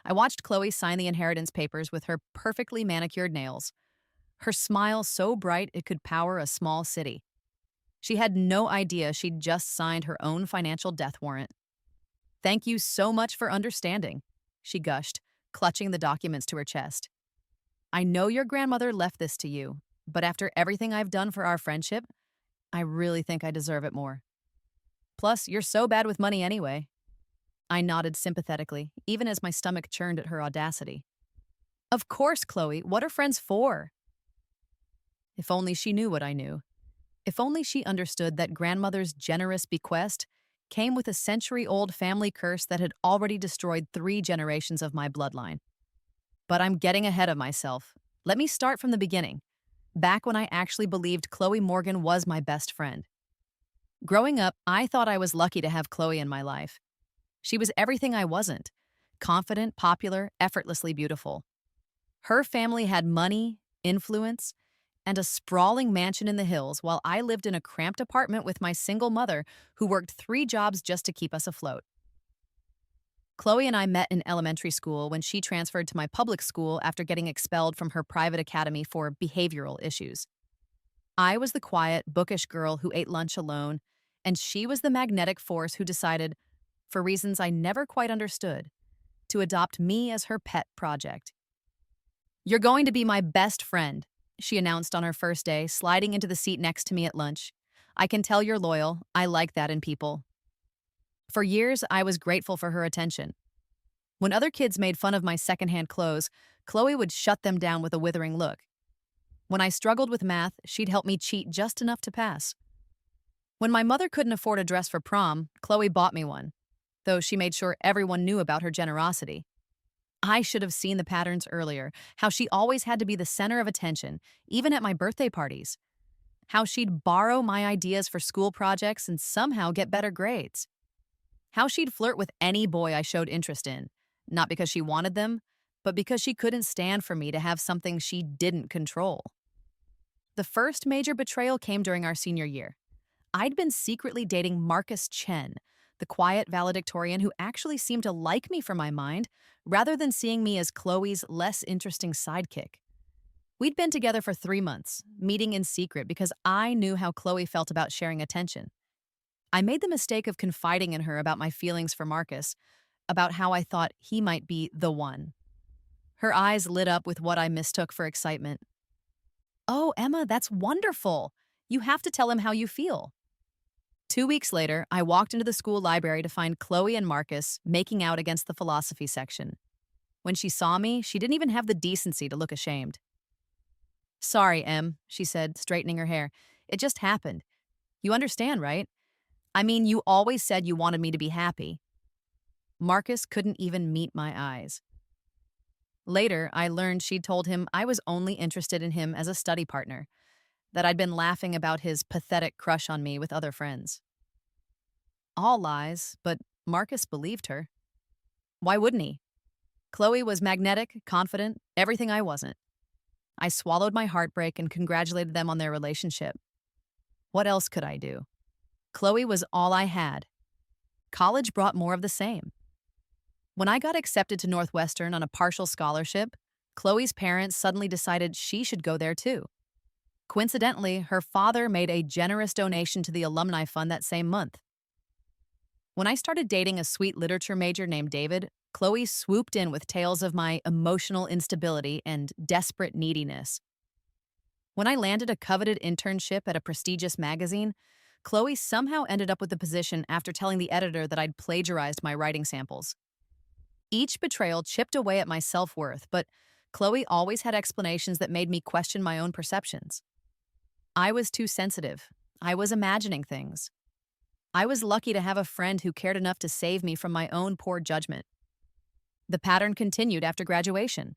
I watched Khloe sign the inheritance papers with her perfectly manicured nails, her smile so bright it could power a small city. She had no idea she'd just signed her own financial death warrant. "Thank you so much for understanding," she gushed, clutching the documents to her chest. "I know your grandmother left this to you, but after everything I've done for our friendship, I really think I deserve it more. Plus, you're so bad with money anyway." I nodded sympathetically, even as my stomach churned at her audacity. "Of course, Chloe, what are friends for?" If only she knew what I knew. If only she understood that grandmother's generous bequest came with a century-old family curse that had already destroyed 3 generations of my bloodline. But I'm getting ahead of myself. Let me start from the beginning, back when I actually believed Chloe Morgan was my best friend. Growing up, I thought I was lucky to have Chloe in my life. She was everything I wasn't: confident, popular, effortlessly beautiful. Her family had money, influence, and a sprawling mansion in the hills while I lived in a cramped apartment with my single mother who worked 3 jobs just to keep us afloat. Chloe and I met in elementary school when she transferred to my public school after getting expelled from her private academy for behavioral issues. I was the quiet, bookish girl who ate lunch alone, and she was the magnetic force who decided, for reasons I never quite understood, to adopt me as her pet project. "You're going to be my best friend," she announced on her first day, sliding into the seat next to me at lunch. "I can tell you're loyal. I like that in people." For years, I was grateful for her attention. When other kids made fun of my secondhand clothes, Chloe would shut them down with a withering look. When I struggled with math, she'd help me cheat just enough to pass. When my mother couldn't afford a dress for prom, Chloe bought me one, though she made sure everyone knew about her generosity. I should have seen the patterns earlier, how she always had to be the center of attention, even at my birthday parties. How she'd borrow my ideas for school projects and somehow get better grades. How she'd flirt with any boy I showed interest in, not because she wanted them, but because she couldn't stand for me to have something she didn't control. The first major betrayal came during our senior year. I'd been secretly dating Marcus Chen, the quiet valedictorian who actually seemed to like me for my mind, rather than seeing me as Chloe's less interesting sidekick. We'd been together for 3 months, meeting in secret because I knew how Chloe felt about sharing attention. I made the mistake of confiding in her about my feelings for Marcus, about how I thought he might be the one. Her eyes lit up with what I mistook for excitement. "Oh, Emma, that's wonderful. You have to tell him how you feel." 2 weeks later, I walked into the school library to find Chloe and Marcus making out against the philosophy section. When she saw me, she didn't even have the decency to look ashamed. "Sorry, Em," she said, straightening her hair. "It just happened. You understand, right? I mean, you always said you wanted me to be happy." Marcus couldn't even meet my eyes. Later, I learned she'd told him I was only interested in him as a study partner, that I'd been laughing about his pathetic crush on me with other friends. All lies, but Marcus believed her. Why wouldn't he? Chloe was magnetic, confident, everything I wasn't. I swallowed my heartbreak and congratulated them on their relationship. What else could I do? Chloe was all I had. College brought more of the same. When I got accepted to Northwestern on a partial scholarship, Chloe's parents suddenly decided she should go there too. Coincidentally, her father made a generous donation to the alumni fund that same month. When I started dating a sweet literature major named David, Chloe swooped in with tales of my emotional instability and desperate neediness. When I landed a coveted internship at a prestigious magazine, Chloe somehow ended up with the position after telling the editor that I'd plagiarized my writing samples. Each betrayal chipped away at my self-worth, but Chloe always had explanations that made me question my own perceptions. I was too sensitive. I was imagining things. I was lucky to have a friend who cared enough to save me from my own poor judgment. The pattern continued after graduation.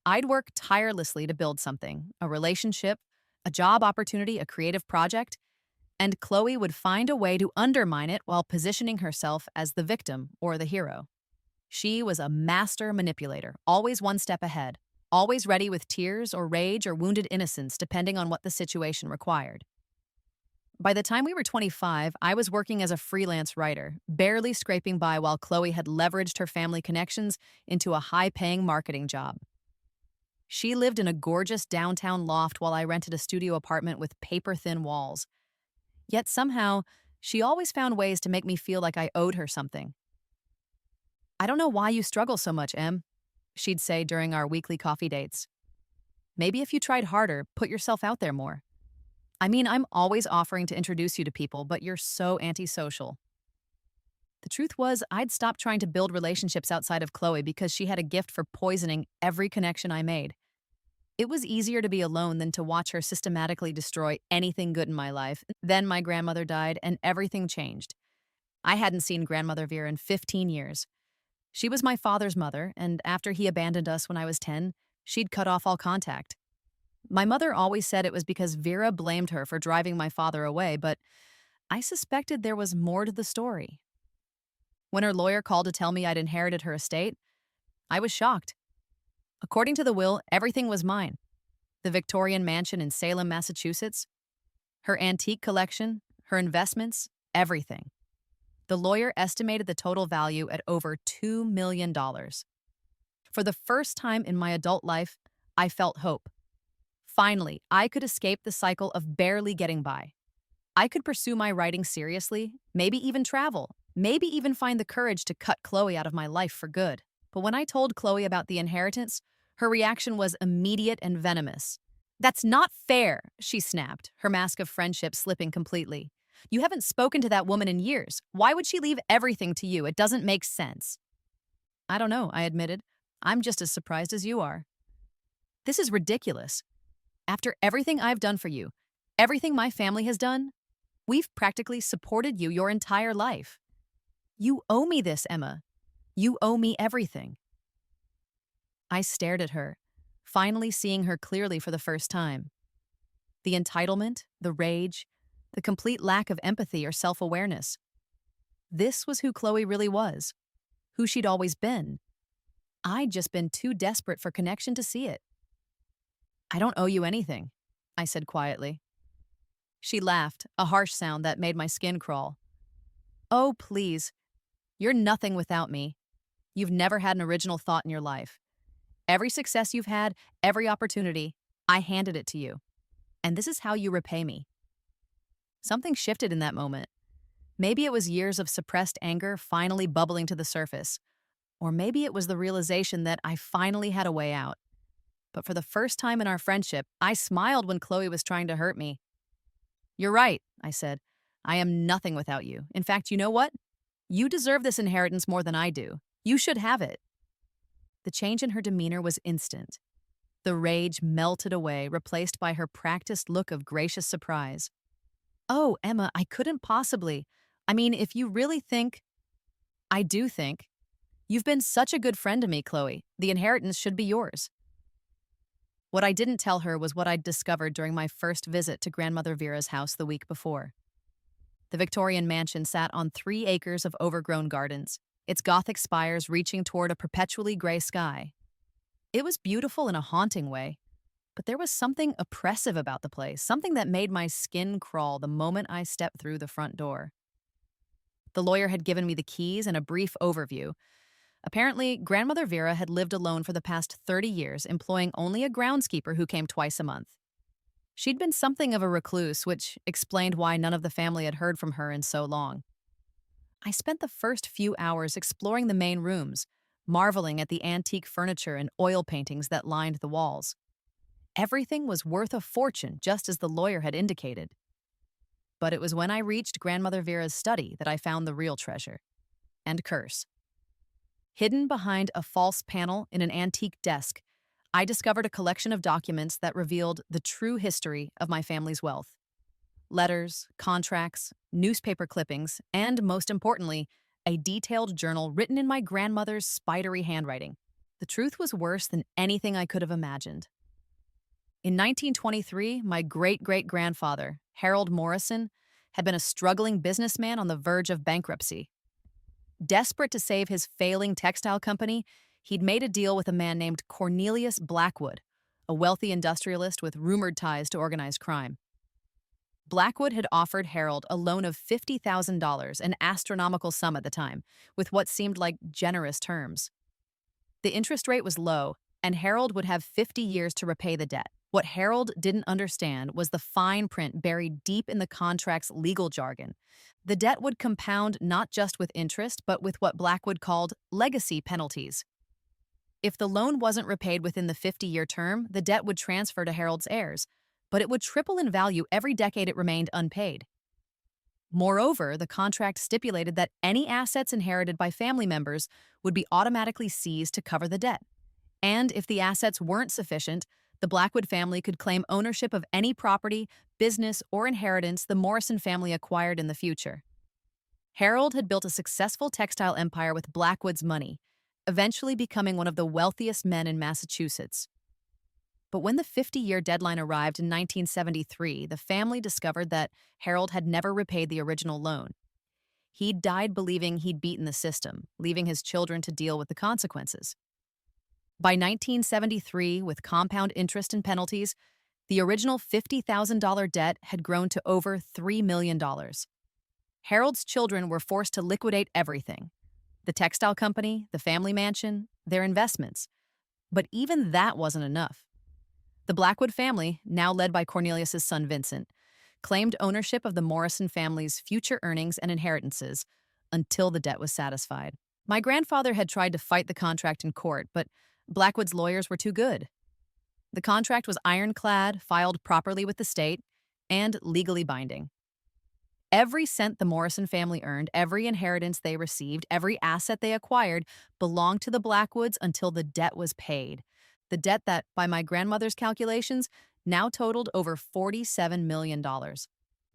I'd work tirelessly to build something, a relationship, a job opportunity, a creative project, and Chloe would find a way to undermine it while positioning herself as the victim or the hero. She was a master manipulator, always one step ahead, always ready with tears or rage or wounded innocence depending on what the situation required. By the time we were 25, I was working as a freelance writer, barely scraping by while Chloe had leveraged her family connections into a high paying marketing job. She lived in a gorgeous downtown loft while I rented a studio apartment with paper thin walls. Yet somehow, she always found ways to make me feel like I owed her something. "I don't know why you struggle so much, Em," she'd say during our weekly coffee dates. "Maybe if you tried harder, put yourself out there more. I mean, I'm always offering to introduce you to people, but you're so antisocial." The truth was, I'd stopped trying to build relationships outside of Chloe because she had a gift for poisoning every connection I made. It was easier to be alone than to watch her systematically destroy anything good in my life. Then my grandmother died, and everything changed. I hadn't seen Grandmother Vera in 15 years. She was my father's mother, and after he abandoned us when I was 10, she'd cut off all contact. My mother always said it was because Vera blamed her for driving my father away, but I suspected there was more to the story. When her lawyer called to tell me I'd inherited her estate, I was shocked. According to the will, everything was mine: the Victorian mansion in Salem, Massachusetts, her antique collection, her investments, everything. The lawyer estimated the total value at over $2 million. For the first time in my adult life, I felt hope. Finally, I could escape the cycle of barely getting by. I could pursue my writing seriously, maybe even travel, maybe even find the courage to cut Chloe out of my life for good. But when I told Chloe about the inheritance, her reaction was immediate and venomous. "That's not fair," she snapped, her mask of friendship slipping completely. "You haven't spoken to that woman in years. Why would she leave everything to you? It doesn't make sense." "I don't know," I admitted. "I'm just as surprised as you are." "This is ridiculous. After everything I've done for you, everything my family has done, we've practically supported you your entire life. You owe me this, Emma. You owe me everything." I stared at her, finally seeing her clearly for the first time. The entitlement, the rage, the complete lack of empathy or self-awareness. This was who Chloe really was, who she'd always been. I'd just been too desperate for connection to see it. "I don't owe you anything," I said quietly. She laughed, a harsh sound that made my skin crawl. "Oh, please. You're nothing without me. You've never had an original thought in your life. Every success you've had, every opportunity, I handed it to you. And this is how you repay me." Something shifted in that moment. Maybe it was years of suppressed anger finally bubbling to the surface. Or maybe it was the realization that I finally had a way out. But for the first time in our friendship, I smiled when Chloe was trying to hurt me. "You're right," I said. "I am nothing without you. In fact, you know what? You deserve this inheritance more than I do. You should have it." The change in her demeanor was instant. The rage melted away, replaced by her practiced look of gracious surprise. "Oh, Emma, I couldn't possibly. I mean, if you really think—" "I do think. You've been such a good friend to me, Chloe. The inheritance should be yours." What I didn't tell her was what I'd discovered during my first visit to Grandmother Vera's house the week before. The Victorian mansion sat on 3 acres of overgrown gardens, its Gothic spires reaching toward a perpetually gray sky. It was beautiful in a haunting way, but there was something oppressive about the place, something that made my skin crawl the moment I stepped through the front door. The lawyer had given me the keys and a brief overview. Apparently, Grandmother Vera had lived alone for the past 30 years, employing only a groundskeeper who came twice a month. She'd been something of a recluse, which explained why none of the family had heard from her in so long. I spent the first few hours exploring the main rooms, marveling at the antique furniture and oil paintings that lined the walls. Everything was worth a fortune, just as the lawyer had indicated. But it was when I reached Grandmother Vera's study that I found the real treasure and curse. Hidden behind a false panel in an antique desk, I discovered a collection of documents that revealed the true history of my family's wealth. Letters, contracts, newspaper clippings, and most importantly, a detailed journal written in my grandmother's spidery handwriting. The truth was worse than anything I could have imagined. In 1923, my great-great-grandfather, Harold Morrison, had been a struggling businessman on the verge of bankruptcy. Desperate to save his failing textile company, he'd made a deal with a man named Cornelius Blackwood, a wealthy industrialist with rumored ties to organized crime. Blackwood had offered Harold a loan of $50,000, an astronomical sum at the time, with what seemed like generous terms. The interest rate was low, and Harold would have 50 years to repay the debt. What Harold didn't understand was the fine print buried deep in the contract's legal jargon. The debt would compound not just with interest, but with what Blackwood called legacy penalties. If the loan wasn't repaid within the 50-year term, the debt would transfer to Harold's heirs, but it would triple in value every decade it remained unpaid. Moreover, the contract stipulated that any assets inherited by family members would be automatically seized to cover the debt. And if the assets weren't sufficient, the Blackwood family could claim ownership of any property, business, or inheritance the Morrison family acquired in the future. Harold had built a successful textile empire with Blackwood's money, eventually becoming one of the wealthiest men in Massachusetts. But when the 50-year deadline arrived in 1973, the family discovered that Harold had never repaid the original loan. He'd died believing he'd beaten the system, leaving his children to deal with the consequences. By 1973, with compound interest and penalties, the original $50,000 debt had grown to over $3 million. Harold's children were forced to liquidate everything: the textile company, the family mansion, their investments. But even that wasn't enough. The Blackwood family, now led by Cornelius's son Vincent, claimed ownership of the Morrison family's future earnings and inheritances until the debt was satisfied. My grandfather had tried to fight the contract in court, but Blackwood's lawyers were too good. The contract was ironclad, filed properly with the state, and legally binding. Every cent the Morrison family earned, every inheritance they received, every asset they acquired belonged to the Blackwoods until the debt was paid. The debt that, by my grandmother's calculations, now totaled over $47 million.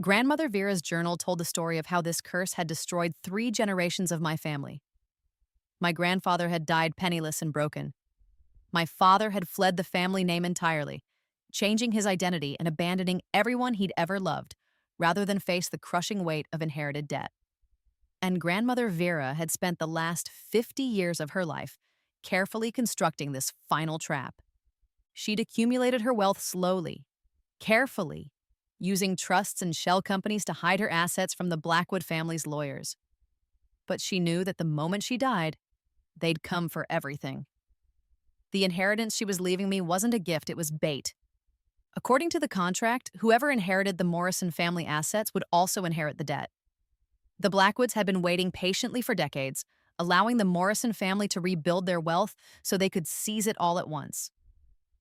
Grandmother Vera's journal told the story of how this curse had destroyed 3 generations of my family. My grandfather had died penniless and broken. My father had fled the family name entirely, changing his identity and abandoning everyone he'd ever loved, rather than face the crushing weight of inherited debt. And Grandmother Vera had spent the last 50 years of her life carefully constructing this final trap. She'd accumulated her wealth slowly, carefully, using trusts and shell companies to hide her assets from the Blackwood family's lawyers. But she knew that the moment she died, they'd come for everything. The inheritance she was leaving me wasn't a gift, it was bait. According to the contract, whoever inherited the Morrison family assets would also inherit the debt. The Blackwoods had been waiting patiently for decades, allowing the Morrison family to rebuild their wealth so they could seize it all at once.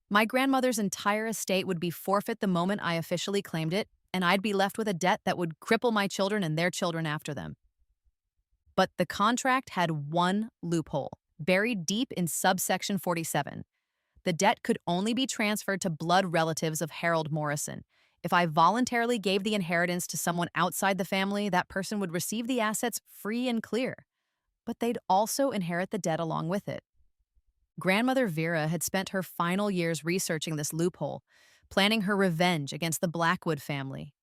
My grandmother's entire estate would be forfeit the moment I officially claimed it, and I'd be left with a debt that would cripple my children and their children after them. But the contract had one loophole, buried deep in subsection 47. The debt could only be transferred to blood relatives of Harold Morrison. If I voluntarily gave the inheritance to someone outside the family, that person would receive the assets free and clear. But they'd also inherit the debt along with it. Grandmother Vera had spent her final years researching this loophole, planning her revenge against the Blackwood family.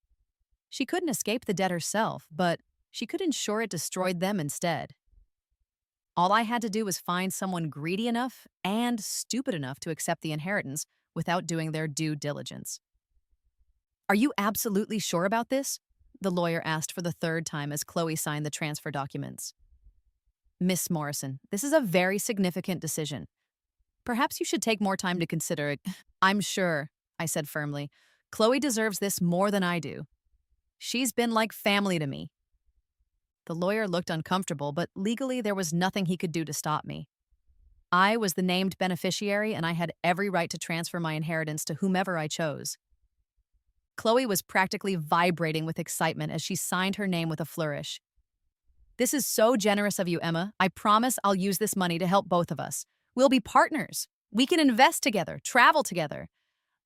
She couldn't escape the debt herself, but she could ensure it destroyed them instead. All I had to do was find someone greedy enough and stupid enough to accept the inheritance without doing their due diligence. "Are you absolutely sure about this?" the lawyer asked for the 3rd time as Khloe signed the transfer documents. "Miss Morrison, this is a very significant decision. Perhaps you should take more time to consider it." "I'm sure," I said firmly. "Khloe deserves this more than I do. She's been like family to me." The lawyer looked uncomfortable, but legally there was nothing he could do to stop me. I was the named beneficiary, and I had every right to transfer my inheritance to whomever I chose. Khloe was practically vibrating with excitement as she signed her name with a flourish. "This is so generous of you, Emma. I promise I'll use this money to help both of us. We'll be partners. We can invest together, travel together."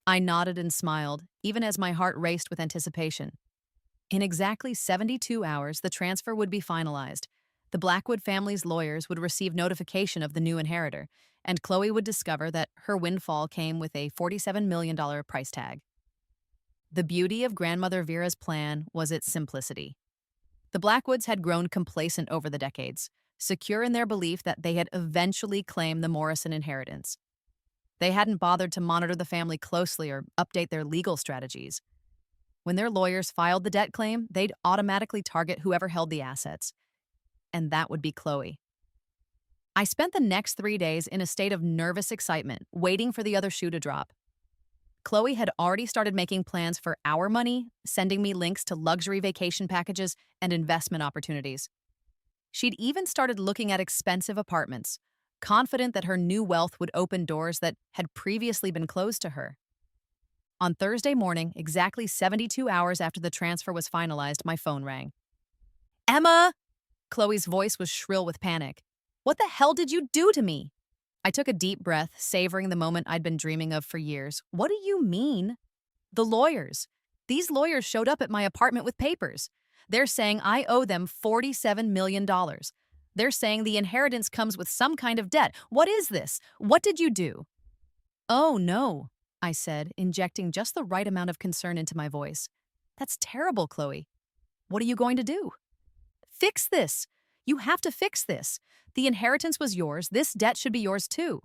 I nodded and smiled, even as my heart raced with anticipation. In exactly 72 hours, the transfer would be finalized. The Blackwood family's lawyers would receive notification of the new inheritor, and Khloe would discover that her windfall came with a $47 million price tag. The beauty of Grandmother Vera's plan was its simplicity. The Blackwoods had grown complacent over the decades, secure in their belief that they had eventually claimed the Morrison inheritance. They hadn't bothered to monitor the family closely or update their legal strategies. When their lawyers filed the debt claim, they'd automatically target whoever held the assets, and that would be Khloe. I spent the next 3 days in a state of nervous excitement, waiting for the other shoe to drop. Khloe had already started making plans for our money, sending me links to luxury vacation packages and investment opportunities. She'd even started looking at expensive apartments, confident that her new wealth would open doors that had previously been closed to her. On Thursday morning, exactly 72 hours after the transfer was finalized, my phone rang. "Emma!" Khloe's voice was shrill with panic. "What the hell did you do to me?" I took a deep breath, savoring the moment I'd been dreaming of for years. "What do you mean?" "The lawyers. These lawyers showed up at my apartment with papers. They're saying I owe them $47 million. They're saying the inheritance comes with some kind of debt. What is this? What did you do?" "Oh, no," I said, injecting just the right amount of concern into my voice. "That's terrible, Khloe. What are you going to do?" "Fix this. You have to fix this. The inheritance was yours. This debt should be yours too."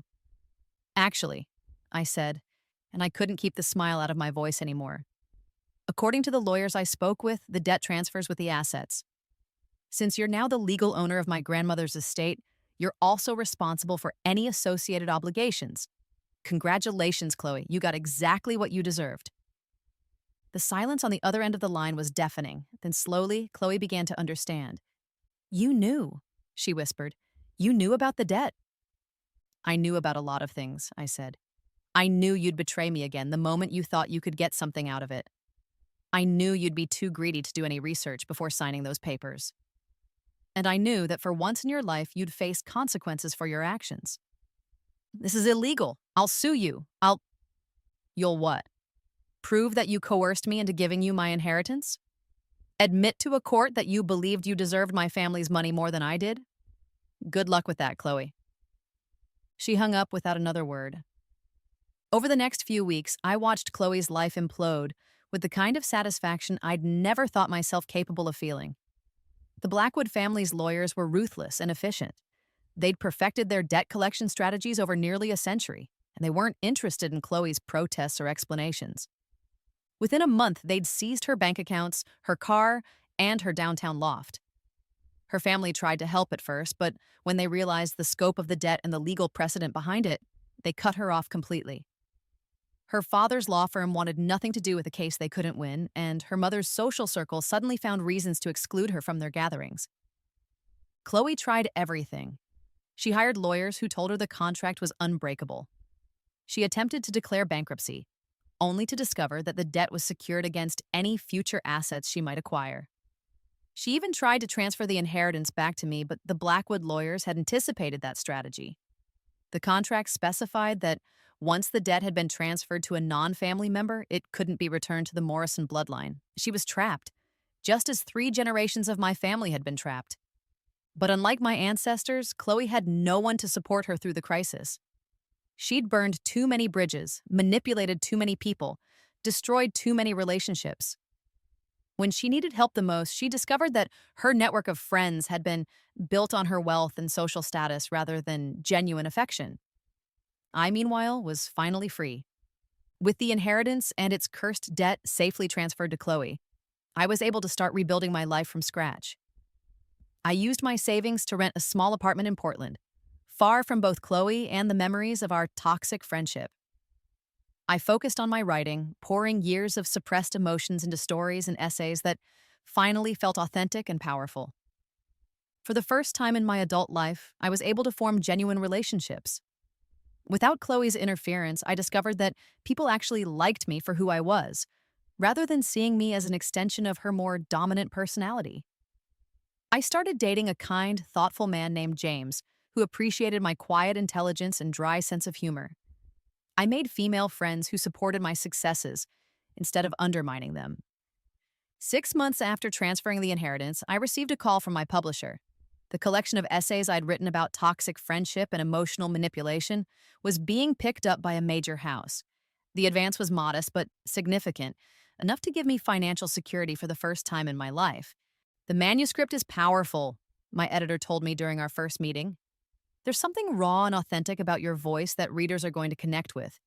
"Actually," I said, and I couldn't keep the smile out of my voice anymore. "According to the lawyers I spoke with, the debt transfers with the assets. Since you're now the legal owner of my grandmother's estate, you're also responsible for any associated obligations. Congratulations, Khloe. You got exactly what you deserved." The silence on the other end of the line was deafening. Then slowly, Khloe began to understand. "You knew," she whispered. "You knew about the debt." "I knew about a lot of things," I said. "I knew you'd betray me again the moment you thought you could get something out of it. I knew you'd be too greedy to do any research before signing those papers. And I knew that for once in your life, you'd face consequences for your actions. This is illegal. I'll sue you. You'll what? Prove that you coerced me into giving you my inheritance? Admit to a court that you believed you deserved my family's money more than I did? Good luck with that, Khloe." She hung up without another word. Over the next few weeks, I watched Khloe's life implode with the kind of satisfaction I'd never thought myself capable of feeling. The Blackwood family's lawyers were ruthless and efficient. They'd perfected their debt collection strategies over nearly a century, and they weren't interested in Khloe's protests or explanations. Within a month, they'd seized her bank accounts, her car, and her downtown loft. Her family tried to help at first, but when they realized the scope of the debt and the legal precedent behind it, they cut her off completely. Her father's law firm wanted nothing to do with a case they couldn't win, and her mother's social circle suddenly found reasons to exclude her from their gatherings. Khloe tried everything. She hired lawyers who told her the contract was unbreakable. She attempted to declare bankruptcy, only to discover that the debt was secured against any future assets she might acquire. She even tried to transfer the inheritance back to me, but the Blackwood lawyers had anticipated that strategy. The contract specified that once the debt had been transferred to a non-family member, it couldn't be returned to the Morrison bloodline. She was trapped, just as 3 generations of my family had been trapped. But unlike my ancestors, Khloe had no one to support her through the crisis. She'd burned too many bridges, manipulated too many people, destroyed too many relationships. When she needed help the most, she discovered that her network of friends had been built on her wealth and social status rather than genuine affection. I, meanwhile, was finally free. With the inheritance and its cursed debt safely transferred to Khloe, I was able to start rebuilding my life from scratch. I used my savings to rent a small apartment in Portland, far from both Khloe and the memories of our toxic friendship. I focused on my writing, pouring years of suppressed emotions into stories and essays that finally felt authentic and powerful. For the first time in my adult life, I was able to form genuine relationships. Without Khloe's interference, I discovered that people actually liked me for who I was, rather than seeing me as an extension of her more dominant personality. I started dating a kind, thoughtful man named James, who appreciated my quiet intelligence and dry sense of humor. I made female friends who supported my successes instead of undermining them. 6 months after transferring the inheritance, I received a call from my publisher. The collection of essays I'd written about toxic friendship and emotional manipulation was being picked up by a major house. The advance was modest but significant, enough to give me financial security for the first time in my life. "The manuscript is powerful," my editor told me during our first meeting. "There's something raw and authentic about your voice that readers are going to connect with.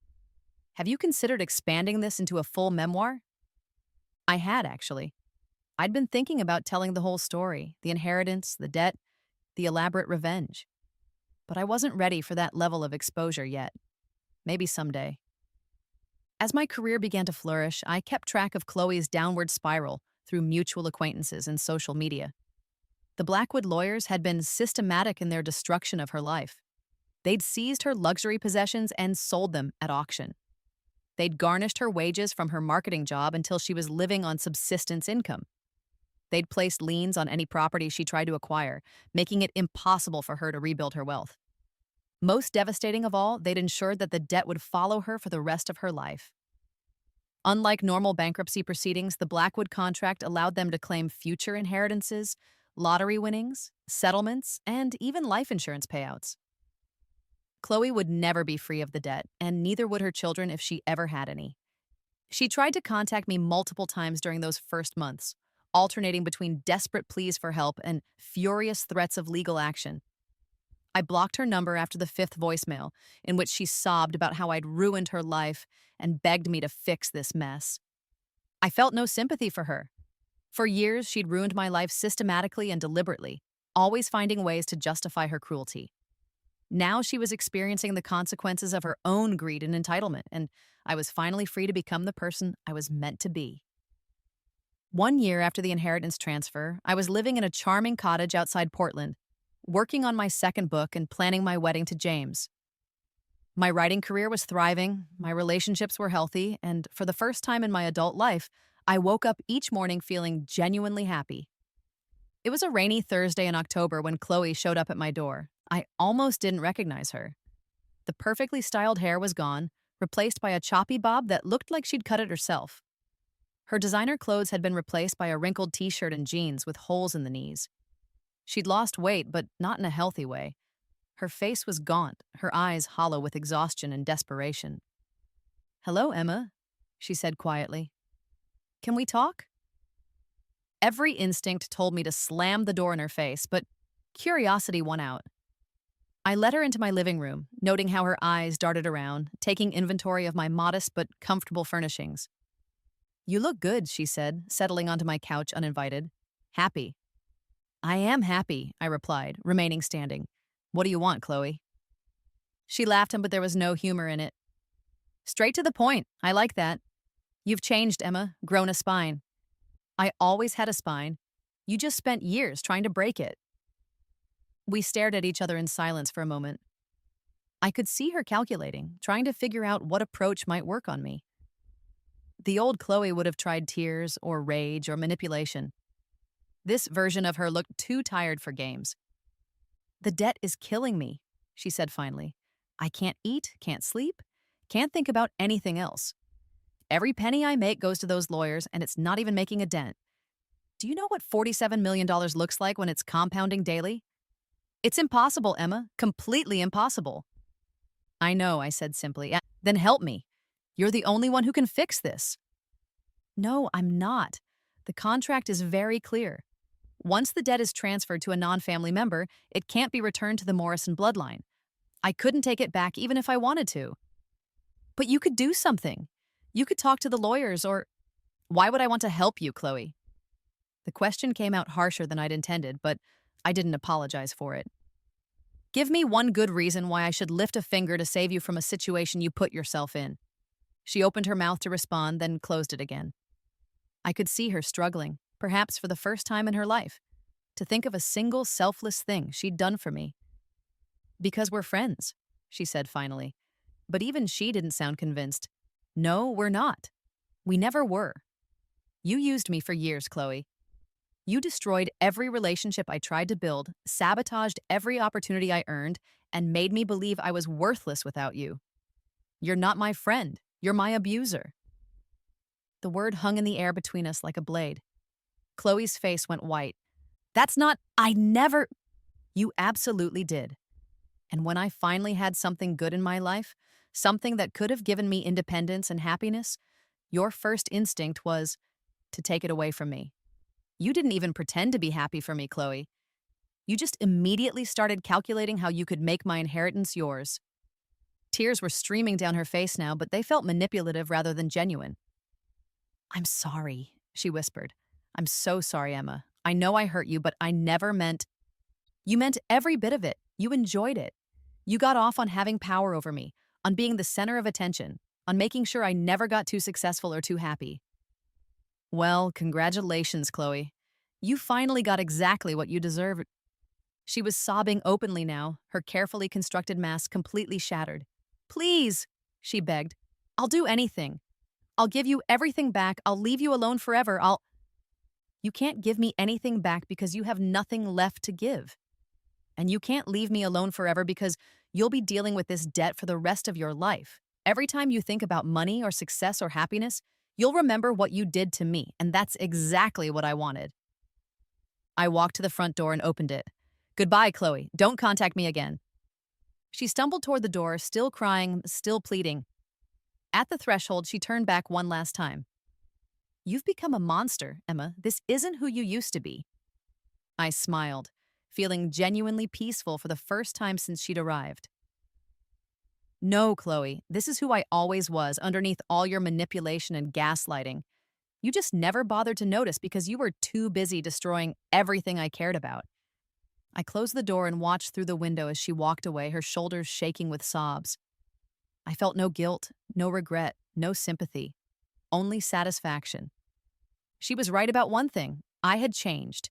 Have you considered expanding this into a full memoir?" I had, actually. I'd been thinking about telling the whole story, the inheritance, the debt, the elaborate revenge. But I wasn't ready for that level of exposure yet. Maybe someday. As my career began to flourish, I kept track of Chloe's downward spiral through mutual acquaintances and social media. The Blackwood lawyers had been systematic in their destruction of her life. They'd seized her luxury possessions and sold them at auction. They'd garnished her wages from her marketing job until she was living on subsistence income. They'd placed liens on any property she tried to acquire, making it impossible for her to rebuild her wealth. Most devastating of all, they'd ensured that the debt would follow her for the rest of her life. Unlike normal bankruptcy proceedings, the Blackwood contract allowed them to claim future inheritances, lottery winnings, settlements, and even life insurance payouts. Chloe would never be free of the debt, and neither would her children if she ever had any. She tried to contact me multiple times during those first months, alternating between desperate pleas for help and furious threats of legal action. I blocked her number after the fifth voicemail, in which she sobbed about how I'd ruined her life and begged me to fix this mess. I felt no sympathy for her. For years, she'd ruined my life systematically and deliberately, always finding ways to justify her cruelty. Now she was experiencing the consequences of her own greed and entitlement, and I was finally free to become the person I was meant to be. 1 year after the inheritance transfer, I was living in a charming cottage outside Portland, working on my second book and planning my wedding to James. My writing career was thriving, my relationships were healthy, and for the first time in my adult life, I woke up each morning feeling genuinely happy. It was a rainy Thursday in October when Chloe showed up at my door. I almost didn't recognize her. The perfectly styled hair was gone, replaced by a choppy bob that looked like she'd cut it herself. Her designer clothes had been replaced by a wrinkled t-shirt and jeans with holes in the knees. She'd lost weight, but not in a healthy way. Her face was gaunt, her eyes hollow with exhaustion and desperation. "Hello, Emma," she said quietly. "Can we talk?" Every instinct told me to slam the door in her face, but curiosity won out. I led her into my living room, noting how her eyes darted around, taking inventory of my modest but comfortable furnishings. "You look good," she said, settling onto my couch uninvited. "Happy." "I am happy," I replied, remaining standing. "What do you want, Chloe?" She laughed, but there was no humor in it. "Straight to the point. I like that. You've changed, Emma, grown a spine." "I always had a spine. You just spent years trying to break it." We stared at each other in silence for a moment. I could see her calculating, trying to figure out what approach might work on me. The old Chloe would have tried tears or rage or manipulation. This version of her looked too tired for games. "The debt is killing me," she said finally. "I can't eat, can't sleep, can't think about anything else. Every penny I make goes to those lawyers, and it's not even making a dent. Do you know what $47 million looks like when it's compounding daily? It's impossible, Emma, completely impossible." "I know," I said simply. "Then help me. You're the only one who can fix this." "No, I'm not. The contract is very clear. Once the debt is transferred to a non-family member, it can't be returned to the Morrison bloodline. I couldn't take it back even if I wanted to." "But you could do something. You could talk to the lawyers or—" "Why would I want to help you, Chloe?" The question came out harsher than I'd intended, but I didn't apologize for it. "Give me one good reason why I should lift a finger to save you from a situation you put yourself in." She opened her mouth to respond, then closed it again. I could see her struggling, perhaps for the first time in her life, to think of a single selfless thing she'd done for me. "Because we're friends," she said finally. But even she didn't sound convinced. "No, we're not. We never were. You used me for years, Chloe. You destroyed every relationship I tried to build, sabotaged every opportunity I earned, and made me believe I was worthless without you. You're not my friend. You're my abuser." The word hung in the air between us like a blade. Chloe's face went white. "That's not— I never—" "You absolutely did. And when I finally had something good in my life, something that could have given me independence and happiness, your first instinct was to take it away from me. You didn't even pretend to be happy for me, Chloe. You just immediately started calculating how you could make my inheritance yours." Tears were streaming down her face now, but they felt manipulative rather than genuine. "I'm sorry," she whispered. I'm so sorry, Emma. I know I hurt you, but I never meant. You meant every bit of it. You enjoyed it. You got off on having power over me, on being the center of attention, on making sure I never got too successful or too happy. Well, congratulations, Chloe. You finally got exactly what you deserved. She was sobbing openly now, her carefully constructed mask completely shattered. Please, she begged. I'll do anything. I'll give you everything back. I'll leave you alone forever. You can't give me anything back because you have nothing left to give. And you can't leave me alone forever because you'll be dealing with this debt for the rest of your life. Every time you think about money or success or happiness, you'll remember what you did to me, and that's exactly what I wanted. I walked to the front door and opened it. Goodbye, Chloe. Don't contact me again. She stumbled toward the door, still crying, still pleading. At the threshold, she turned back one last time. You've become a monster, Emma. This isn't who you used to be. I smiled, feeling genuinely peaceful for the first time since she'd arrived. No, Chloe, this is who I always was, underneath all your manipulation and gaslighting. You just never bothered to notice because you were too busy destroying everything I cared about. I closed the door and watched through the window as she walked away, her shoulders shaking with sobs. I felt no guilt, no regret, no sympathy, only satisfaction. She was right about one thing. I had changed.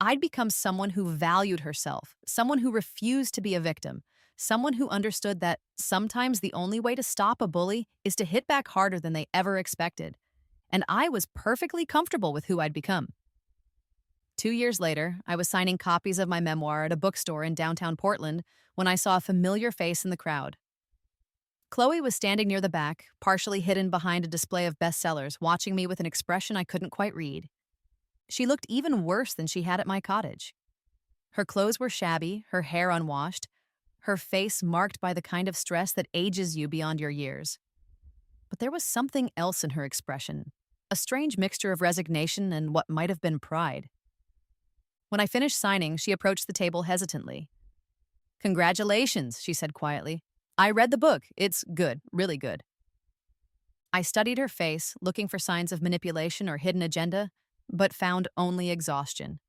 I'd become someone who valued herself, someone who refused to be a victim, someone who understood that sometimes the only way to stop a bully is to hit back harder than they ever expected. And I was perfectly comfortable with who I'd become. 2 years later, I was signing copies of my memoir at a bookstore in downtown Portland when I saw a familiar face in the crowd. Chloe was standing near the back, partially hidden behind a display of bestsellers, watching me with an expression I couldn't quite read. She looked even worse than she had at my cottage. Her clothes were shabby, her hair unwashed, her face marked by the kind of stress that ages you beyond your years. But there was something else in her expression, a strange mixture of resignation and what might have been pride. When I finished signing, she approached the table hesitantly. Congratulations, she said quietly. I read the book. It's good, really good. I studied her face, looking for signs of manipulation or hidden agenda, but found only exhaustion.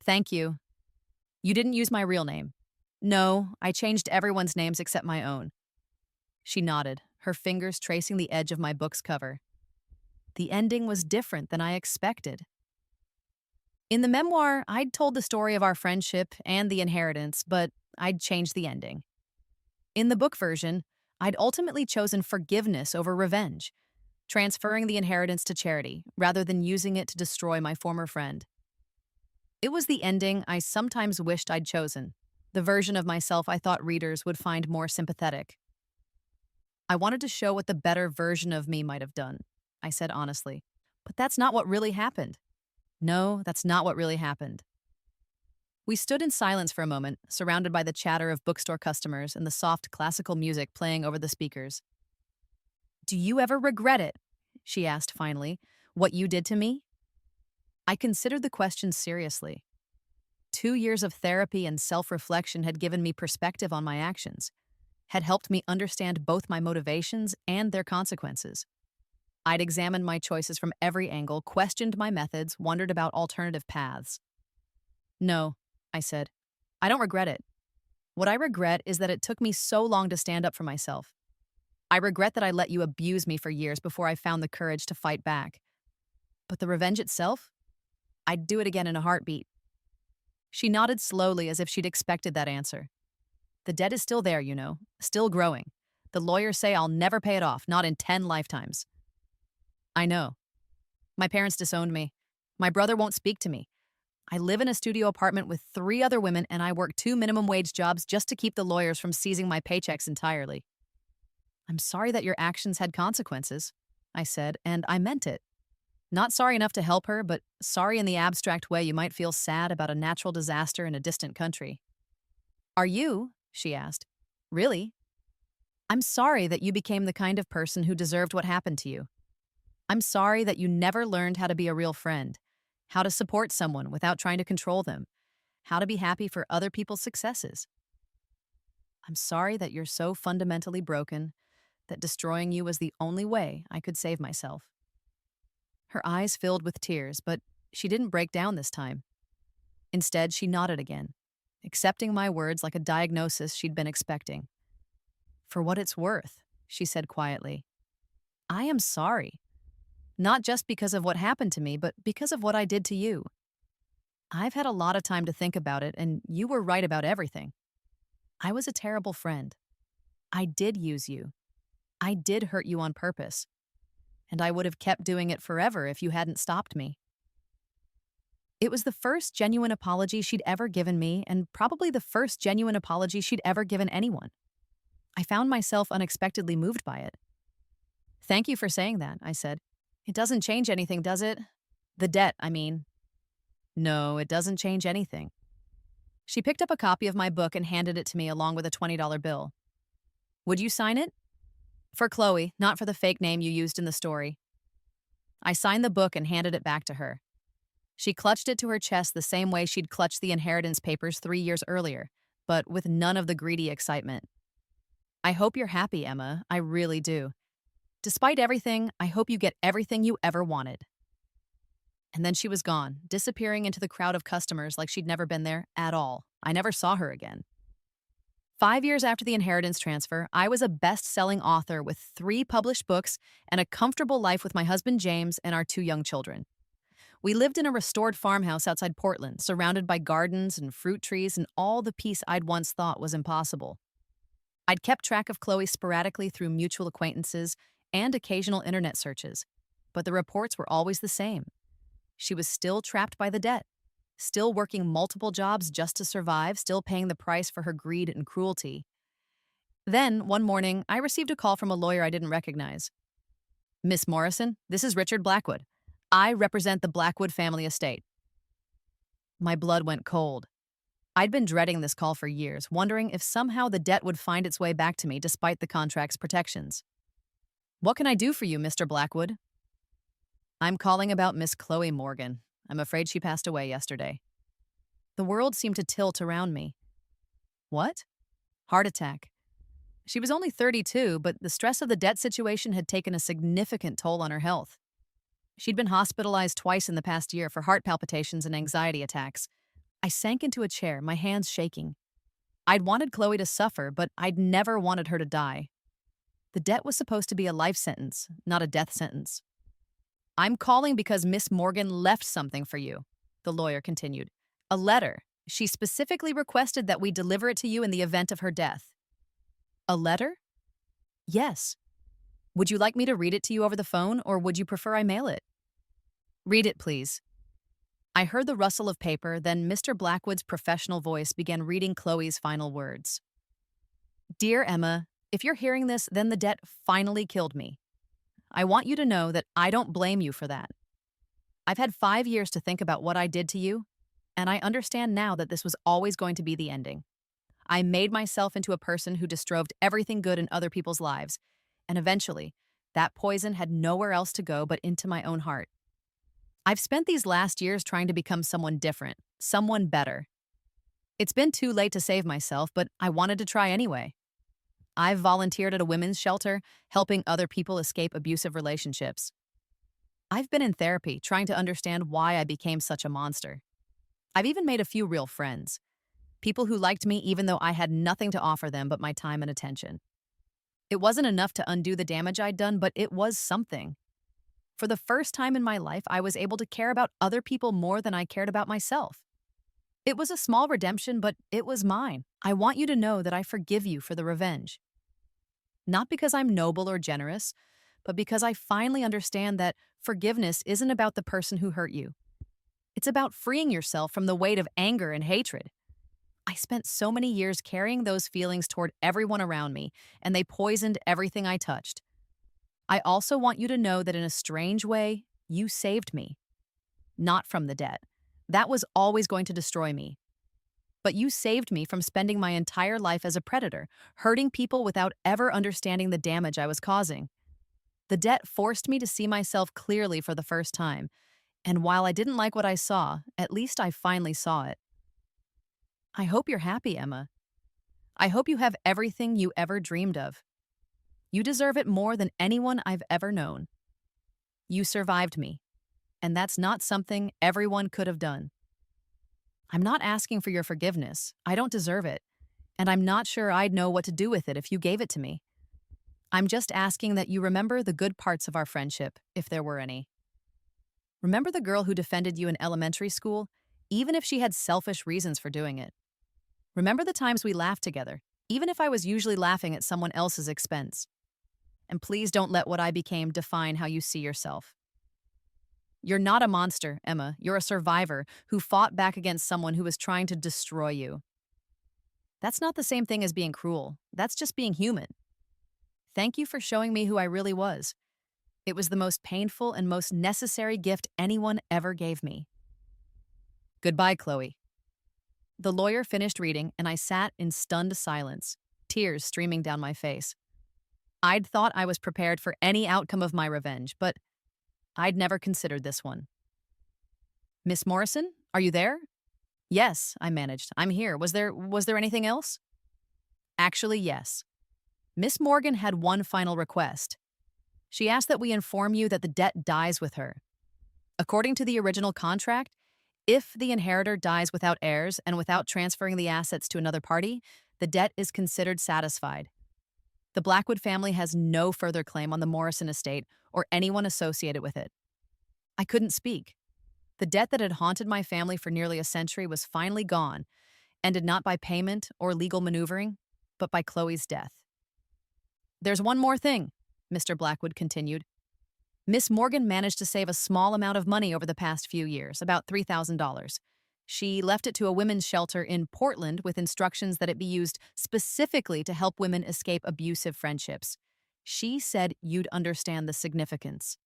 Thank you. You didn't use my real name. No, I changed everyone's names except my own. She nodded, her fingers tracing the edge of my book's cover. The ending was different than I expected. In the memoir, I'd told the story of our friendship and the inheritance, but I'd changed the ending. In the book version, I'd ultimately chosen forgiveness over revenge, transferring the inheritance to charity rather than using it to destroy my former friend. It was the ending I sometimes wished I'd chosen, the version of myself I thought readers would find more sympathetic. I wanted to show what the better version of me might have done, I said honestly. But that's not what really happened. No, that's not what really happened. We stood in silence for a moment, surrounded by the chatter of bookstore customers and the soft classical music playing over the speakers. Do you ever regret it? She asked finally. What you did to me? I considered the question seriously. 2 years of therapy and self-reflection had given me perspective on my actions, had helped me understand both my motivations and their consequences. I'd examined my choices from every angle, questioned my methods, wondered about alternative paths. No, I said. I don't regret it. What I regret is that it took me so long to stand up for myself. I regret that I let you abuse me for years before I found the courage to fight back. But the revenge itself? I'd do it again in a heartbeat. She nodded slowly as if she'd expected that answer. The debt is still there, still growing. The lawyers say I'll never pay it off, not in 10 lifetimes. I know. My parents disowned me. My brother won't speak to me. I live in a studio apartment with 3 other women, and I work 2 minimum wage jobs just to keep the lawyers from seizing my paychecks entirely. I'm sorry that your actions had consequences, I said, and I meant it. Not sorry enough to help her, but sorry in the abstract way you might feel sad about a natural disaster in a distant country. Are you? She asked. Really? I'm sorry that you became the kind of person who deserved what happened to you. I'm sorry that you never learned how to be a real friend, how to support someone without trying to control them, how to be happy for other people's successes. I'm sorry that you're so fundamentally broken that destroying you was the only way I could save myself. Her eyes filled with tears, but she didn't break down this time. Instead, she nodded again, accepting my words like a diagnosis she'd been expecting. For what it's worth, she said quietly, I am sorry. Not just because of what happened to me, but because of what I did to you. I've had a lot of time to think about it, and you were right about everything. I was a terrible friend. I did use you. I did hurt you on purpose. And I would have kept doing it forever if you hadn't stopped me. It was the first genuine apology she'd ever given me, and probably the first genuine apology she'd ever given anyone. I found myself unexpectedly moved by it. Thank you for saying that, I said. It doesn't change anything, does it? The debt, I mean. No, it doesn't change anything. She picked up a copy of my book and handed it to me along with a $20 bill. Would you sign it? For Khloe, not for the fake name you used in the story. I signed the book and handed it back to her. She clutched it to her chest the same way she'd clutched the inheritance papers 3 years earlier, but with none of the greedy excitement. I hope you're happy, Emma. I really do. Despite everything, I hope you get everything you ever wanted. And then she was gone, disappearing into the crowd of customers like she'd never been there at all. I never saw her again. 5 years after the inheritance transfer, I was a best-selling author with 3 published books and a comfortable life with my husband James and our 2 young children. We lived in a restored farmhouse outside Portland, surrounded by gardens and fruit trees and all the peace I'd once thought was impossible. I'd kept track of Khloe sporadically through mutual acquaintances and occasional internet searches, but the reports were always the same. She was still trapped by the debt, still working multiple jobs just to survive, still paying the price for her greed and cruelty. Then, one morning, I received a call from a lawyer I didn't recognize. Miss Morrison, this is Richard Blackwood. I represent the Blackwood family estate. My blood went cold. I'd been dreading this call for years, wondering if somehow the debt would find its way back to me despite the contract's protections. What can I do for you, Mr. Blackwood? I'm calling about Miss Khloe Morgan. I'm afraid she passed away yesterday. The world seemed to tilt around me. What? Heart attack. She was only 32, but the stress of the debt situation had taken a significant toll on her health. She'd been hospitalized twice in the past year for heart palpitations and anxiety attacks. I sank into a chair, my hands shaking. I'd wanted Khloe to suffer, but I'd never wanted her to die. The debt was supposed to be a life sentence, not a death sentence. I'm calling because Miss Morgan left something for you, the lawyer continued. A letter. She specifically requested that we deliver it to you in the event of her death. A letter? Yes. Would you like me to read it to you over the phone, or would you prefer I mail it? Read it, please. I heard the rustle of paper, then Mr. Blackwood's professional voice began reading Khloe's final words. Dear Emma, if you're hearing this, then the debt finally killed me. I want you to know that I don't blame you for that. I've had 5 years to think about what I did to you, and I understand now that this was always going to be the ending. I made myself into a person who distrobed everything good in other people's lives, and eventually, that poison had nowhere else to go but into my own heart. I've spent these last years trying to become someone different, someone better. It's been too late to save myself, but I wanted to try anyway. I've volunteered at a women's shelter, helping other people escape abusive relationships. I've been in therapy, trying to understand why I became such a monster. I've even made a few real friends, people who liked me even though I had nothing to offer them but my time and attention. It wasn't enough to undo the damage I'd done, but it was something. For the first time in my life, I was able to care about other people more than I cared about myself. It was a small redemption, but it was mine. I want you to know that I forgive you for the revenge. Not because I'm noble or generous, but because I finally understand that forgiveness isn't about the person who hurt you. It's about freeing yourself from the weight of anger and hatred. I spent so many years carrying those feelings toward everyone around me, and they poisoned everything I touched. I also want you to know that in a strange way, you saved me. Not from the debt. That was always going to destroy me. But you saved me from spending my entire life as a predator, hurting people without ever understanding the damage I was causing. The debt forced me to see myself clearly for the first time, and while I didn't like what I saw, at least I finally saw it. I hope you're happy, Emma. I hope you have everything you ever dreamed of. You deserve it more than anyone I've ever known. You survived me. and that's not something everyone could have done. I'm not asking for your forgiveness. I don't deserve it, and I'm not sure I'd know what to do with it if you gave it to me. I'm just asking that you remember the good parts of our friendship, if there were any. Remember the girl who defended you in elementary school, even if she had selfish reasons for doing it. Remember the times we laughed together, even if I was usually laughing at someone else's expense. And please don't let what I became define how you see yourself. You're not a monster, Emma. You're a survivor who fought back against someone who was trying to destroy you. That's not the same thing as being cruel. That's just being human. Thank you for showing me who I really was. It was the most painful and most necessary gift anyone ever gave me. Goodbye, Khloe. The lawyer finished reading, and I sat in stunned silence, tears streaming down my face. I'd thought I was prepared for any outcome of my revenge, but I'd never considered this one. Miss Morrison, are you there? Yes, I managed. I'm here. Was there anything else? Actually, yes. Miss Morgan had one final request. She asked that we inform you that the debt dies with her. According to the original contract, if the inheritor dies without heirs and without transferring the assets to another party, the debt is considered satisfied. The Blackwood family has no further claim on the Morrison estate or anyone associated with it. I couldn't speak. The debt that had haunted my family for nearly a century was finally gone, ended not by payment or legal maneuvering, but by Khloe's death. There's one more thing, Mr. Blackwood continued. Miss Morgan managed to save a small amount of money over the past few years, about $3,000. She left it to a women's shelter in Portland with instructions that it be used specifically to help women escape abusive friendships. She said you'd understand the significance.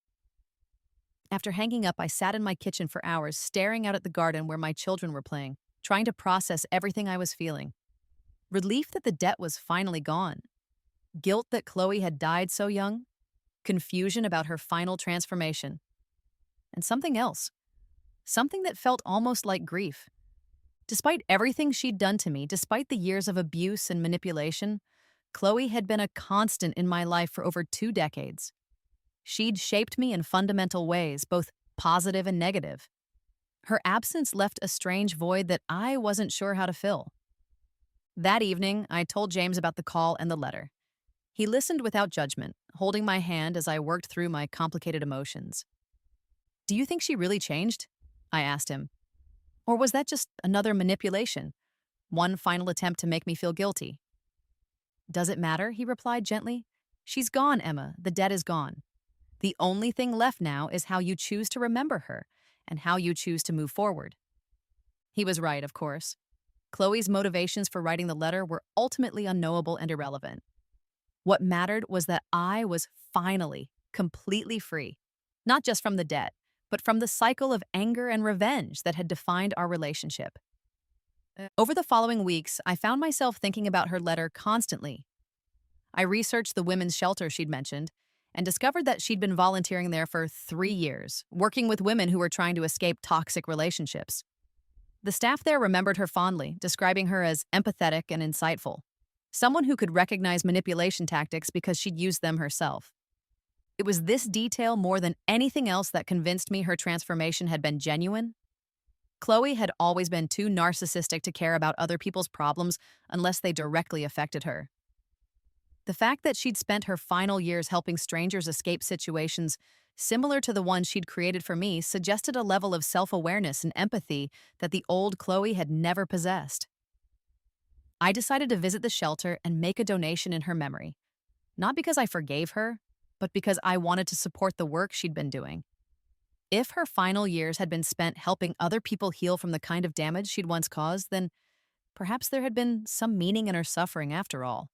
After hanging up, I sat in my kitchen for hours, staring out at the garden where my children were playing, trying to process everything I was feeling. Relief that the debt was finally gone. Guilt that Khloe had died so young. Confusion about her final transformation. And something else. Something that felt almost like grief. Despite everything she'd done to me, despite the years of abuse and manipulation, Khloe had been a constant in my life for over 2 decades. She'd shaped me in fundamental ways, both positive and negative. Her absence left a strange void that I wasn't sure how to fill. That evening, I told James about the call and the letter. He listened without judgment, holding my hand as I worked through my complicated emotions. Do you think she really changed? I asked him. Or was that just another manipulation? One final attempt to make me feel guilty? Does it matter? He replied gently. She's gone, Emma. The debt is gone. The only thing left now is how you choose to remember her and how you choose to move forward. He was right, of course. Khloe's motivations for writing the letter were ultimately unknowable and irrelevant. What mattered was that I was finally completely free, not just from the debt, but from the cycle of anger and revenge that had defined our relationship. Over the following weeks, I found myself thinking about her letter constantly. I researched the women's shelter she'd mentioned and discovered that she'd been volunteering there for 3 years, working with women who were trying to escape toxic relationships. The staff there remembered her fondly, describing her as empathetic and insightful, someone who could recognize manipulation tactics because she'd used them herself. It was this detail more than anything else that convinced me her transformation had been genuine. Khloe had always been too narcissistic to care about other people's problems unless they directly affected her. The fact that she'd spent her final years helping strangers escape situations similar to the one she'd created for me suggested a level of self-awareness and empathy that the old Khloe had never possessed. I decided to visit the shelter and make a donation in her memory, not because I forgave her, but because I wanted to support the work she'd been doing. If her final years had been spent helping other people heal from the kind of damage she'd once caused, then perhaps there had been some meaning in her suffering after all.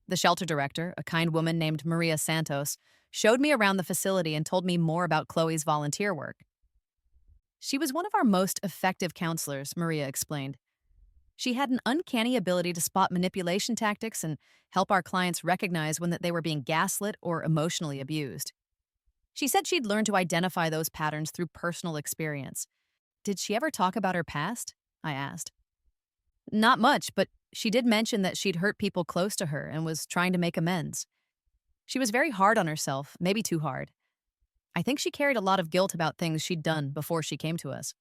The shelter director, a kind woman named Maria Santos, showed me around the facility and told me more about Khloe's volunteer work. She was one of our most effective counselors, Maria explained. She had an uncanny ability to spot manipulation tactics and help our clients recognize when they were being gaslit or emotionally abused. She said she'd learned to identify those patterns through personal experience. Did she ever talk about her past? I asked. Not much, but she did mention that she'd hurt people close to her and was trying to make amends. She was very hard on herself, maybe too hard. I think she carried a lot of guilt about things she'd done before she came to us.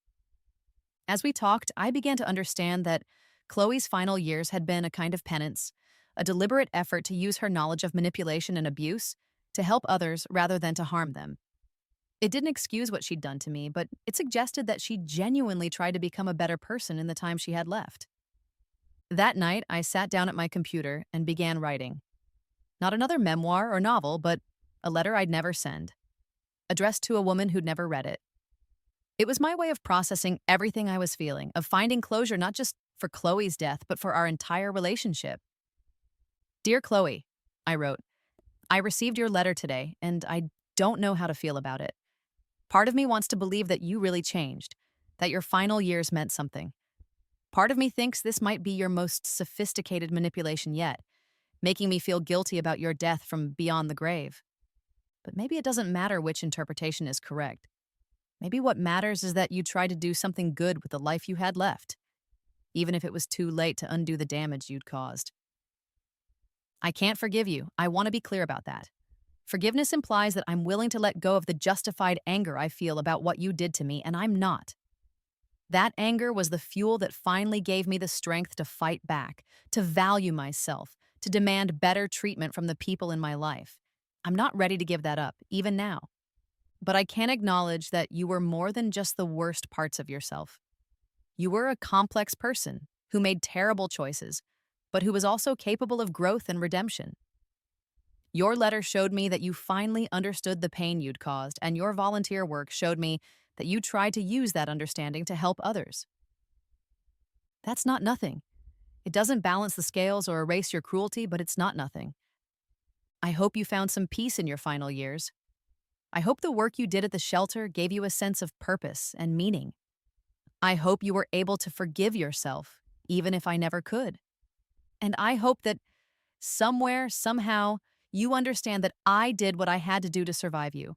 As we talked, I began to understand that Chloe's final years had been a kind of penance, a deliberate effort to use her knowledge of manipulation and abuse to help others rather than to harm them. It didn't excuse what she'd done to me, but it suggested that she genuinely tried to become a better person in the time she had left. That night, I sat down at my computer and began writing. Not another memoir or novel, but a letter I'd never send, addressed to a woman who'd never read it. It was my way of processing everything I was feeling, of finding closure not just for Chloe's death, but for our entire relationship. Dear Chloe, I wrote, I received your letter today, and I don't know how to feel about it. Part of me wants to believe that you really changed, that your final years meant something. Part of me thinks this might be your most sophisticated manipulation yet, making me feel guilty about your death from beyond the grave. But maybe it doesn't matter which interpretation is correct. Maybe what matters is that you tried to do something good with the life you had left, even if it was too late to undo the damage you'd caused. I can't forgive you. I want to be clear about that. Forgiveness implies that I'm willing to let go of the justified anger I feel about what you did to me, and I'm not. That anger was the fuel that finally gave me the strength to fight back, to value myself, to demand better treatment from the people in my life. I'm not ready to give that up, even now. But I can acknowledge that you were more than just the worst parts of yourself. You were a complex person who made terrible choices, but who was also capable of growth and redemption. Your letter showed me that you finally understood the pain you'd caused, and your volunteer work showed me that you tried to use that understanding to help others. That's not nothing. It doesn't balance the scales or erase your cruelty, but it's not nothing. I hope you found some peace in your final years. I hope the work you did at the shelter gave you a sense of purpose and meaning. I hope you were able to forgive yourself, even if I never could. And I hope that somewhere, somehow, you understand that I did what I had to do to survive you.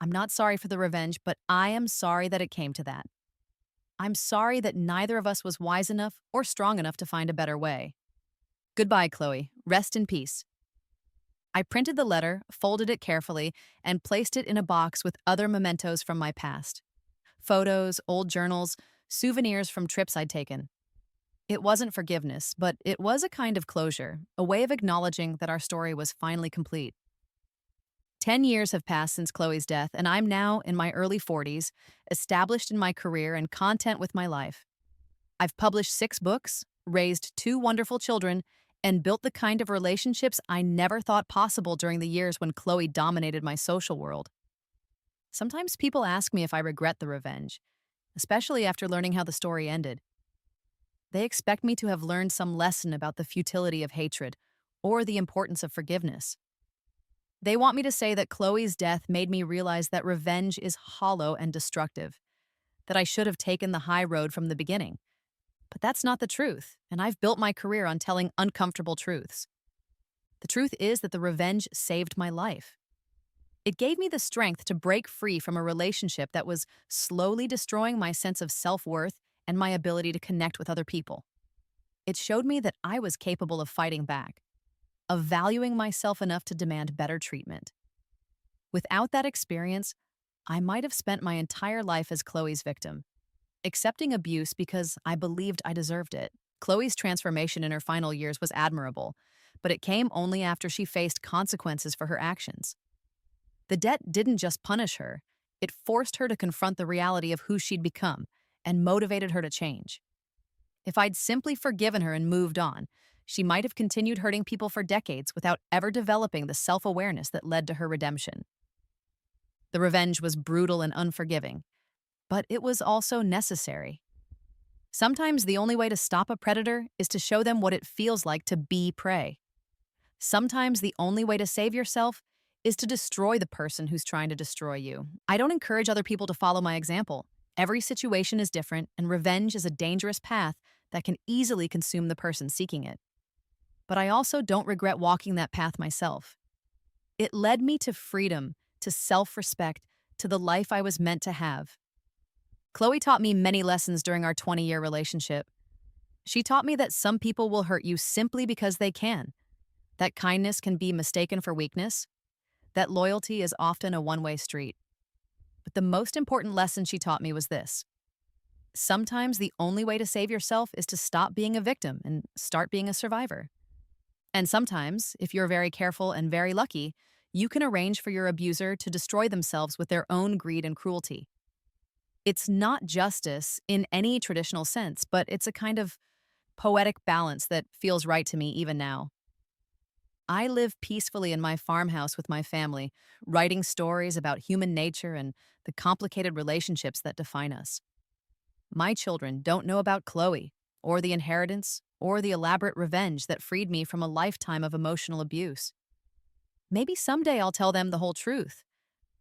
I'm not sorry for the revenge, but I am sorry that it came to that. I'm sorry that neither of us was wise enough or strong enough to find a better way. Goodbye, Chloe. Rest in peace. I printed the letter, folded it carefully, and placed it in a box with other mementos from my past. Photos, old journals, souvenirs from trips I'd taken. It wasn't forgiveness, but it was a kind of closure, a way of acknowledging that our story was finally complete. 10 years have passed since Chloe's death, and I'm now in my early 40s, established in my career and content with my life. I've published 6 books, raised 2 wonderful children, and built the kind of relationships I never thought possible during the years when Khloe dominated my social world. Sometimes people ask me if I regret the revenge, especially after learning how the story ended. They expect me to have learned some lesson about the futility of hatred or the importance of forgiveness. They want me to say that Chloe's death made me realize that revenge is hollow and destructive, that I should have taken the high road from the beginning. But that's not the truth, and I've built my career on telling uncomfortable truths. The truth is that the revenge saved my life. It gave me the strength to break free from a relationship that was slowly destroying my sense of self-worth and my ability to connect with other people. It showed me that I was capable of fighting back, of valuing myself enough to demand better treatment. Without that experience, I might have spent my entire life as Chloe's victim, accepting abuse because I believed I deserved it. Chloe's transformation in her final years was admirable, but it came only after she faced consequences for her actions. The debt didn't just punish her, it forced her to confront the reality of who she'd become and motivated her to change. If I'd simply forgiven her and moved on, she might have continued hurting people for decades without ever developing the self-awareness that led to her redemption. The revenge was brutal and unforgiving, but it was also necessary. Sometimes the only way to stop a predator is to show them what it feels like to be prey. Sometimes the only way to save yourself is to destroy the person who's trying to destroy you. I don't encourage other people to follow my example. Every situation is different, and revenge is a dangerous path that can easily consume the person seeking it. But I also don't regret walking that path myself. It led me to freedom, to self-respect, to the life I was meant to have. Khloe taught me many lessons during our 20-year relationship. She taught me that some people will hurt you simply because they can, that kindness can be mistaken for weakness, that loyalty is often a one-way street. But the most important lesson she taught me was this: sometimes the only way to save yourself is to stop being a victim and start being a survivor. And sometimes, if you're very careful and very lucky, you can arrange for your abuser to destroy themselves with their own greed and cruelty. It's not justice in any traditional sense, but it's a kind of poetic balance that feels right to me even now. I live peacefully in my farmhouse with my family, writing stories about human nature and the complicated relationships that define us. My children don't know about Chloe, or the inheritance, or the elaborate revenge that freed me from a lifetime of emotional abuse. Maybe someday I'll tell them the whole truth,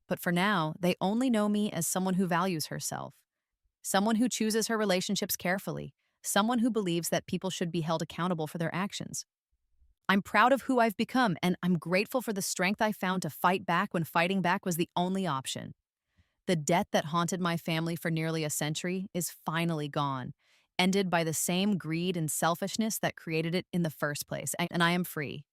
but for now, they only know me as someone who values herself, someone who chooses her relationships carefully, someone who believes that people should be held accountable for their actions. I'm proud of who I've become, and I'm grateful for the strength I found to fight back when fighting back was the only option. The debt that haunted my family for nearly a century is finally gone, ended by the same greed and selfishness that created it in the first place, and I am free.